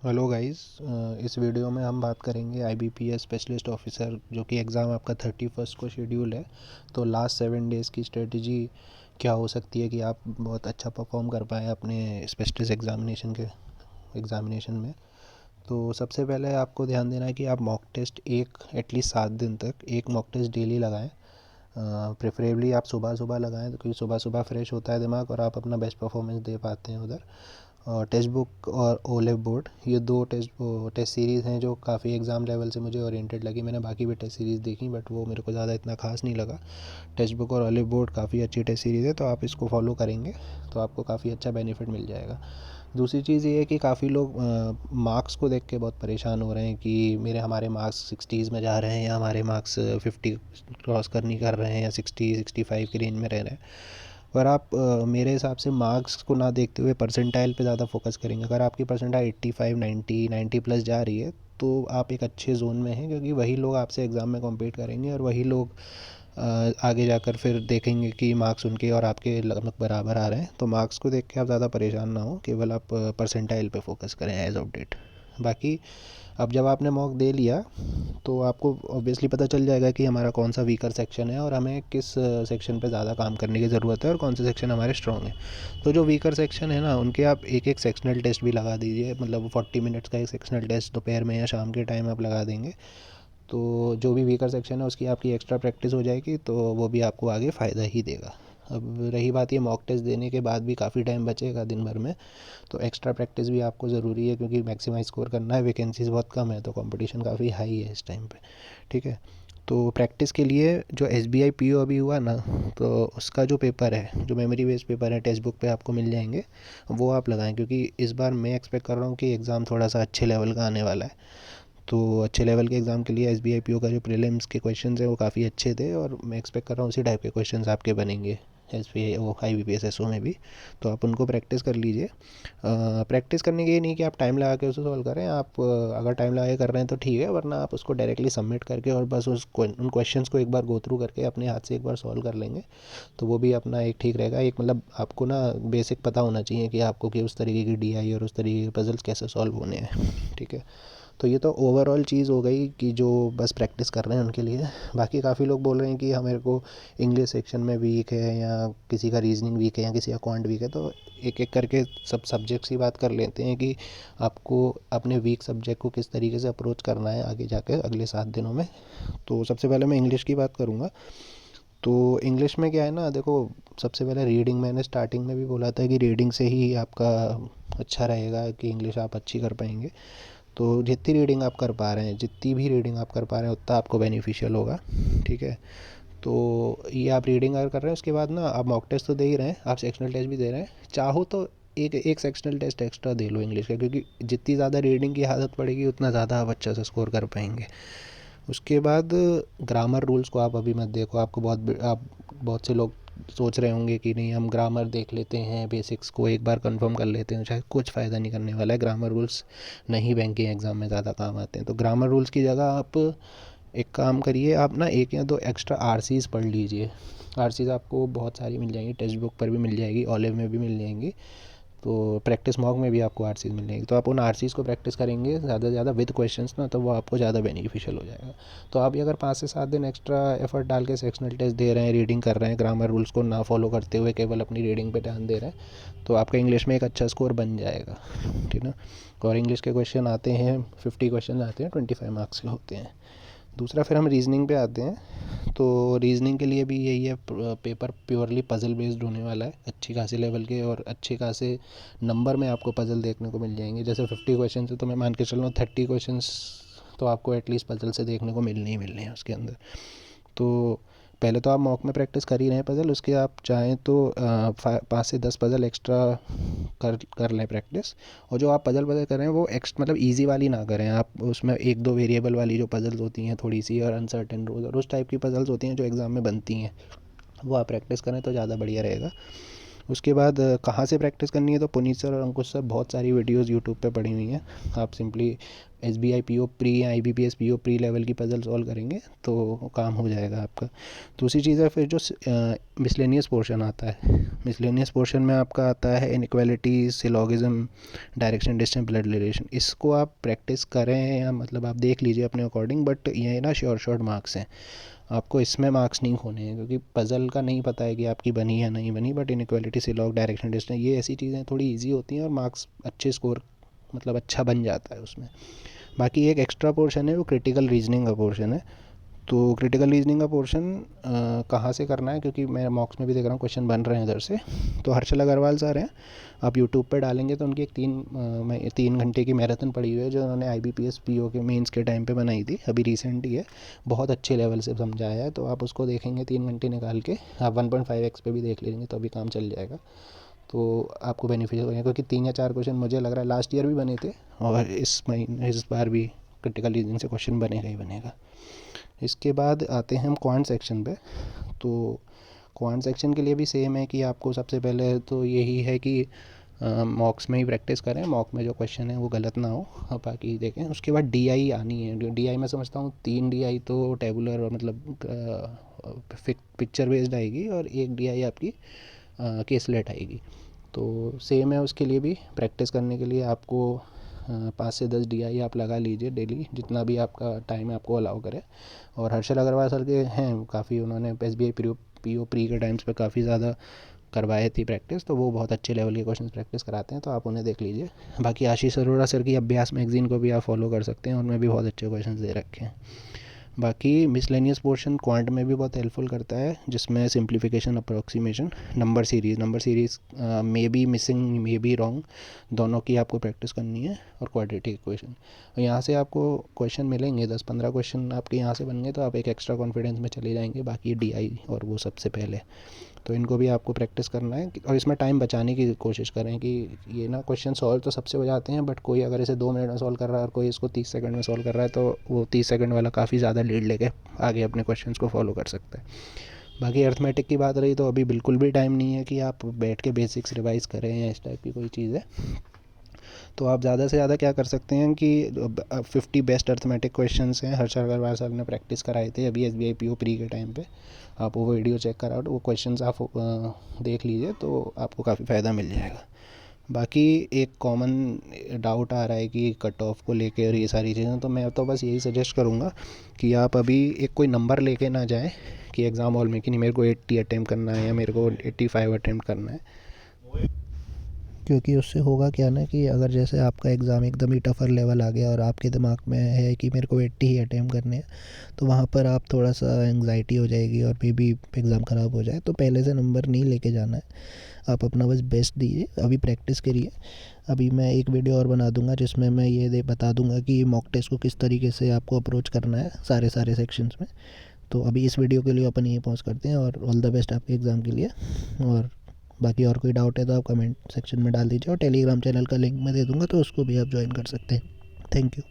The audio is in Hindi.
Hello guys. इस वीडियो में हम बात करेंगे आईबीपीएस स्पेशलिस्ट ऑफिसर जो कि एग्ज़ाम आपका 31 को शेड्यूल है। तो लास्ट 7 डेज़ की स्ट्रेटजी क्या हो सकती है कि आप बहुत अच्छा परफॉर्म कर पाएँ अपने स्पेशलिस्ट एग्ज़ामिनेशन में। तो सबसे पहले आपको ध्यान देना है कि आप मॉक टेस्ट एक एटलीस्ट 7 दिन तक एक मॉक टेस्ट डेली लगाएं। प्रेफरेबली आप सुबह सुबह लगाएं क्योंकि सुबह सुबह फ्रेश होता है दिमाग और आप अपना बेस्ट परफॉर्मेंस दे पाते हैं उधर। और टेक्स्ट बुक और ओलेव बोर्ड, ये दो टेस्ट सीरीज़ हैं जो काफ़ी एग्ज़ाम लेवल से मुझे ओरिएंटेड लगी। मैंने बाकी भी टेस्ट सीरीज़ देखी बट वो मेरे को ज़्यादा इतना खास नहीं लगा। टेक्स्ट बुक और ओलेव बोर्ड काफ़ी अच्छी टेस्ट सीरीज़ है, तो आप इसको फॉलो करेंगे तो आपको काफ़ी अच्छा बेनिफिट मिल जाएगा। दूसरी चीज़ ये है कि काफ़ी लोग मार्क्स को देख के बहुत परेशान हो रहे हैं कि हमारे मार्क्स 60s में जा रहे हैं या हमारे मार्क्स 50 क्रॉस कर नहीं कर रहे हैं या 60-65 की रेंज में रह रहे हैं। पर आप मेरे हिसाब से मार्क्स को ना देखते हुए परसेंटाइल पे ज़्यादा फोकस करेंगे। अगर आपकी परसेंटाइल 85, 90 प्लस जा रही है तो आप एक अच्छे जोन में हैं, क्योंकि वही लोग आपसे एग्ज़ाम में कॉम्पीट करेंगे और वही लोग आगे जाकर फिर देखेंगे कि मार्क्स उनके और आपके लगभग बराबर आ रहे हैं। तो मार्क्स को देख के आप ज़्यादा परेशान ना हो, केवल आप परसेंटाइल पे फोकस करें एज ऑफ डेट। बाकी अब जब आपने मॉक दे लिया तो आपको ऑब्वियसली पता चल जाएगा कि हमारा कौन सा वीकर सेक्शन है और हमें किस सेक्शन पे ज़्यादा काम करने की ज़रूरत है और कौन से सेक्शन हमारे स्ट्रॉन्ग हैं। तो जो वीकर सेक्शन है ना, उनके आप एक एक सेक्शनल टेस्ट भी लगा दीजिए। मतलब 40 मिनट्स का एक सेक्शनल टेस्ट दोपहर में या शाम के टाइम आप लगा देंगे तो जो भी वीकर सेक्शन है उसकी आपकी एक्स्ट्रा प्रैक्टिस हो जाएगी, तो वो भी आपको आगे फ़ायदा ही देगा। अब रही बात ये मॉक टेस्ट देने के बाद भी काफ़ी टाइम बचेगा दिन भर में, तो एक्स्ट्रा प्रैक्टिस भी आपको ज़रूरी है क्योंकि मैक्सिमाइज स्कोर करना है। वैकेंसीज़ बहुत कम है तो कंपटीशन काफ़ी हाई है इस टाइम पे। ठीक है, तो प्रैक्टिस के लिए जो S B I P O अभी हुआ ना, तो उसका जो पेपर है, जो मेमोरी बेस्ड पेपर है, टेक्स्ट बुक पे आपको मिल जाएंगे, वो आप लगाएं क्योंकि इस बार मैं एक्सपेक्ट कर रहा हूँ कि एग्ज़ाम थोड़ा सा अच्छे लेवल का आने वाला है। तो अच्छे लेवल के एग्ज़ाम के लिए S B I P O का जो प्रीलिम्स के क्वेश्चन है वो काफ़ी अच्छे थे और मैं एक्सपेक्ट कर रहा हूँ उसी टाइप के क्वेश्चन आपके बनेंगे एस बी आई वो I B P S S O में भी। तो आप उनको प्रैक्टिस कर लीजिए। प्रैक्टिस करने के लिए नहीं कि आप टाइम लगा के उसे सॉल्व करें। आप अगर टाइम लगा के कर रहे हैं तो ठीक है, वरना आप उसको डायरेक्टली सबमिट करके और बस उन क्वेश्चंस को एक बार गो थ्रू करके अपने हाथ से एक बार सॉल्व कर लेंगे तो वो भी अपना एक ठीक रहेगा। एक मतलब आपको ना बेसिक पता होना चाहिए कि आपको कि उस तरीके की डी आई और उस तरीके के पजल्स कैसे सॉल्व होने हैं। ठीक है, तो ये तो ओवरऑल चीज़ हो गई कि जो बस प्रैक्टिस कर रहे हैं उनके लिए। बाकी काफ़ी लोग बोल रहे हैं कि हमारे को इंग्लिश सेक्शन में वीक है या किसी का रीजनिंग वीक है या किसी का क्वांट वीक है, तो एक एक करके सब सब्जेक्ट्स की बात कर लेते हैं कि आपको अपने वीक सब्जेक्ट को किस तरीके से अप्रोच करना है आगे जाकर अगले 7 दिनों में। तो सबसे पहले मैं इंग्लिश की बात करूँगा। तो इंग्लिश में क्या है ना, देखो, सबसे पहले रीडिंग, मैंने स्टार्टिंग में भी बोला था कि रीडिंग से ही आपका अच्छा रहेगा कि इंग्लिश आप अच्छी कर पाएंगे। तो जितनी रीडिंग आप कर पा रहे हैं, जितनी भी रीडिंग आप कर पा रहे हैं उतना आपको बेनिफिशियल होगा। ठीक है, तो ये आप रीडिंग अगर कर रहे हैं उसके बाद ना आप मॉक टेस्ट तो दे ही रहे हैं, आप सेक्शनल टेस्ट भी दे रहे हैं, चाहो तो एक एक सेक्शनल टेस्ट एक्स्ट्रा दे लो इंग्लिश का, क्योंकि जितनी ज़्यादा रीडिंग की आदत पड़ेगी उतना ज़्यादा आप अच्छा से स्कोर कर पाएंगे। उसके बाद ग्रामर रूल्स को आप अभी मत देखो। आप बहुत से लोग सोच रहे होंगे कि नहीं, हम ग्रामर देख लेते हैं, बेसिक्स को एक बार कंफर्म कर लेते हैं, शायद कुछ फ़ायदा नहीं करने वाला है। ग्रामर रूल्स नहीं बैंकिंग एग्ज़ाम में ज़्यादा काम आते हैं। तो ग्रामर रूल्स की जगह आप एक काम करिए, आप ना एक या दो एक्स्ट्रा आर सीज़ पढ़ लीजिए। आर सीज़ आपको बहुत सारी मिल जाएंगी, टेक्स्ट बुक पर भी मिल जाएगी, ऑलिव में भी मिल जाएंगी, तो प्रैक्टिस मॉक में भी आपको आरसीज मिल जाएगी। तो आप उन आरसीज को प्रैक्टिस करेंगे ज़्यादा से ज़्यादा विद क्वेश्चंस ना, तो वो आपको ज़्यादा बेनिफिशियल हो जाएगा। तो आप ये अगर 5 से 7 दिन एक्स्ट्रा एफर्ट डाल के सेक्शनल टेस्ट दे रहे हैं, रीडिंग कर रहे हैं, ग्रामर रूल्स को ना फॉलो करते हुए केवल अपनी रीडिंग पे ध्यान दे रहे हैं, तो आपका इंग्लिश में एक अच्छा स्कोर बन जाएगा। ठीक है ना, और इंग्लिश के क्वेश्चन आते हैं, 50 क्वेश्चन आते हैं, 25 मार्क्स के होते हैं। दूसरा फिर हम रीजनिंग पे आते हैं। तो रीजनिंग के लिए भी यही है, पेपर प्योरली पज़ल बेस्ड होने वाला है, अच्छी खासी लेवल के और अच्छे खासे नंबर में आपको पज़ल देखने को मिल जाएंगे। जैसे 50 क्वेश्चन है तो मैं मान के चल रहा हूँ 30 क्वेश्चंस तो आपको एटलीस्ट पज़ल से देखने को मिलने ही मिलने हैं उसके अंदर। तो पहले तो आप मॉक में प्रैक्टिस कर ही रहे हैं पज़ल, उसके आप चाहें तो 5 से 10 पज़ल एक्स्ट्रा कर कर लें प्रैक्टिस। और जो आप पज़ल पज़ल कर रहे हैं वो मतलब इजी वाली ना करें। आप उसमें एक दो वेरिएबल वाली जो पज़ल्स होती हैं थोड़ी सी, और अनसर्टेन रोज और उस टाइप की पज़ल्स होती हैं जो एग्ज़ाम में बनती हैं, वो आप प्रैक्टिस करें तो ज़्यादा बढ़िया रहेगा। उसके बाद कहाँ से प्रैक्टिस करनी है, तो पुनीत सर और अंकुश सर बहुत सारी वीडियोस यूट्यूब पे पड़ी हुई हैं। आप सिंपली SBI PO प्री या IBPS PO प्री लेवल की पजल सॉल्व करेंगे तो काम हो जाएगा आपका। दूसरी चीज़ है फिर जो मिसलेनियस पोर्शन आता है। मिसलेनियस पोर्शन में आपका आता है inequality, syllogism, direction distance, blood relation. इसको आप प्रैक्टिस करें या मतलब आप देख लीजिए अपने अकॉर्डिंग, बट ये ना शॉर्ट मार्क्स हैं, आपको इसमें मार्क्स नहीं खोने हैं क्योंकि पज़ल का नहीं पता है कि आपकी बनी या नहीं बनी। बट इनइक्वालिटी, सिलॉग, डायरेक्शन डिस्टेंस, ये ऐसी चीज़ें थोड़ी इजी होती हैं और मार्क्स अच्छे स्कोर मतलब अच्छा बन जाता है उसमें। बाकी एक एक्स्ट्रा पोर्शन है वो क्रिटिकल रीजनिंग का पोर्शन है। तो क्रिटिकल रीजनिंग का पोर्शन कहाँ से करना है, क्योंकि मैं मॉक्स में भी देख रहा हूँ क्वेश्चन बन रहे हैं इधर से। तो हर्षल अग्रवाल सर हैं, आप यूट्यूब पे डालेंगे तो उनकी एक 3 घंटे की मैराथन पड़ी हुई है जो उन्होंने IBPS PO के मेंस के टाइम पे बनाई थी, अभी रिसेंट ही है। बहुत अच्छे लेवल से समझाया है, तो आप उसको देखेंगे 3 घंटे निकाल के, आप 1.5x पे भी देख लेंगे तो अभी काम चल जाएगा। तो आपको बेनिफिशियल होगा क्योंकि 3 या 4 क्वेश्चन मुझे लग रहा है लास्ट ईयर भी बने थे और इस बार भी क्रिटिकल रीजनिंग से क्वेश्चन बनेगा ही बनेगा। इसके बाद आते हैं हम क्वांट सेक्शन पे। तो क्वांट सेक्शन के लिए भी सेम है कि आपको सबसे पहले तो यही है कि मॉक्स में ही प्रैक्टिस करें, मॉक में जो क्वेश्चन है वो गलत ना हो, अब बाकी देखें। उसके बाद DI आनी है। DI मैं समझता हूँ 3 DI तो टेबुलर और मतलब पिक्चर बेस्ड आएगी और एक DI आपकी केसलेट आएगी। तो सेम है, उसके लिए भी प्रैक्टिस करने के लिए आपको 5 से 10 DI आप लगा लीजिए डेली, जितना भी आपका टाइम आपको अलाउ करे। और हर्षल अग्रवाल सर के हैं काफ़ी, उन्होंने SBI PO प्री के टाइम्स पे काफ़ी ज़्यादा करवाए थी प्रैक्टिस, तो वो बहुत अच्छे लेवल के क्वेश्चन प्रैक्टिस कराते हैं, तो आप उन्हें देख लीजिए। बाकी आशीष अरोड़ा सर की अभ्यास मैगजीन को भी आप फॉलो कर सकते हैं, उनमें भी बहुत अच्छे क्वेश्चन दे रखे हैं। बाकी मिसलेनियस पोर्शन क्वांट में भी बहुत हेल्पफुल करता है, जिसमें simplification, approximation, number series may be missing, may be wrong, दोनों की आपको प्रैक्टिस करनी है, और क्वाड्रेटिक इक्वेशन। यहाँ से आपको क्वेश्चन मिलेंगे 10-15 क्वेश्चन आपके यहाँ से बन गए तो आप एक एक्स्ट्रा कॉन्फिडेंस में चले जाएंगे। बाकी DI और वो सबसे पहले, तो इनको भी आपको प्रैक्टिस करना है और इसमें टाइम बचाने की कोशिश करें कि ये ना क्वेश्चन सॉल्व तो सबसे हो जाते हैं, बट कोई अगर इसे 2 मिनट में सॉल्व कर रहा है और कोई इसको 30 सेकंड में सॉल्व कर रहा है तो वो 30 सेकंड वाला काफ़ी ज़्यादा लीड लेके आगे अपने क्वेश्चन को फॉलो कर सकता है। बाकी अर्थमेटिक की बात रही तो अभी बिल्कुल भी टाइम नहीं है कि आप बैठ के बेसिक्स रिवाइज करें या इस टाइप की कोई चीज़ है। तो आप ज़्यादा से ज़्यादा क्या कर सकते हैं कि 50 बेस्ट अर्थमेटिक क्वेश्चंस हैं, हर्षल अग्रवाल साहब ने प्रैक्टिस कराए थे अभी SBI PO प्री के टाइम पे, आप वो वीडियो चेक कराओ, वो क्वेश्चंस आप देख लीजिए तो आपको काफ़ी फ़ायदा मिल जाएगा। बाकी एक कॉमन डाउट आ रहा है कि कट ऑफ को लेके और ये सारी चीज़ें, तो मैं तो बस यही सजेस्ट करूँगा कि आप अभी एक कोई नंबर लेके ना जाएं कि एग्ज़ाम हॉल में कि नहीं मेरे को 80 अटैम्प्ट करना है या मेरे को 85 अटैम्प्ट करना है। क्योंकि उससे होगा क्या ना कि अगर जैसे आपका एग्ज़ाम एकदम ही टफ़र लेवल आ गया और आपके दिमाग में है कि मेरे को 80 ही अटैम्प्ट करने हैं, तो वहाँ पर आप थोड़ा सा एंग्जाइटी हो जाएगी और मे बी एग्ज़ाम ख़राब हो जाए। तो पहले से नंबर नहीं लेके जाना है, आप अपना बस बेस्ट दीजिए, अभी प्रैक्टिस करिए। अभी मैं एक वीडियो और बना दूंगा जिसमें मैं ये बता दूंगा कि मॉक टेस्ट को किस तरीके से आपको अप्रोच करना है सारे सेक्शंस में। तो अभी इस वीडियो के लिए अपन यहीं पॉज करते हैं और ऑल द बेस्ट आपके एग्ज़ाम के लिए। और बाकी और कोई डाउट है तो आप कमेंट सेक्शन में डाल दीजिए और टेलीग्राम चैनल का लिंक मैं दे दूँगा तो उसको भी आप ज्वाइन कर सकते हैं। Thank you.